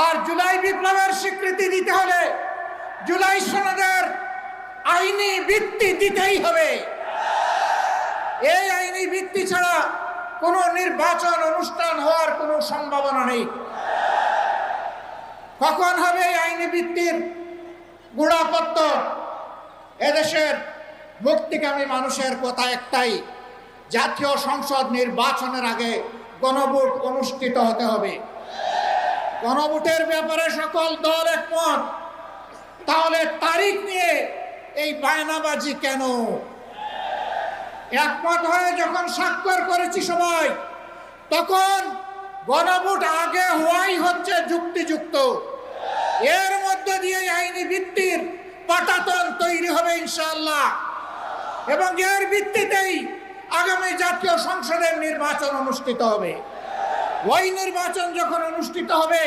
আর জুলাই বিপ্লবের স্বীকৃতি দিতে হলে জুলাই সনদের আইনি ভিত্তি দিতেই হবে। এই আইনি ভিত্তি ছাড়া কোনো নির্বাচন অনুষ্ঠান হওয়ার কোনো সম্ভাবনা নেই। কখন হবে এই আইনি ভিত্তির গোড়াপত্তর? এদেশের মুক্তিকামী মানুষের কথা একটাই, জাতীয় সংসদ নির্বাচনের আগে গণভোট অনুষ্ঠিত হতে হবে। গণভোটের ব্যাপারে সকল দল একমত, তাহলে তারিখ নিয়ে এই বায়নাবাজি কেন? একমত হয়ে যখন স্বাক্ষর করেছি সবাই, তখন গণভোট আগে হওয়াই হচ্ছে যুক্তিযুক্ত। এর মধ্য দিয়ে আইনি ভিত্তির পাটাতন তৈরি হবে ইনশাআল্লাহ, এবং এর ভিত্তিতেই আগামী জাতীয় সংসদের নির্বাচন অনুষ্ঠিত হবে। ওই নির্বাচন যখন অনুষ্ঠিত হবে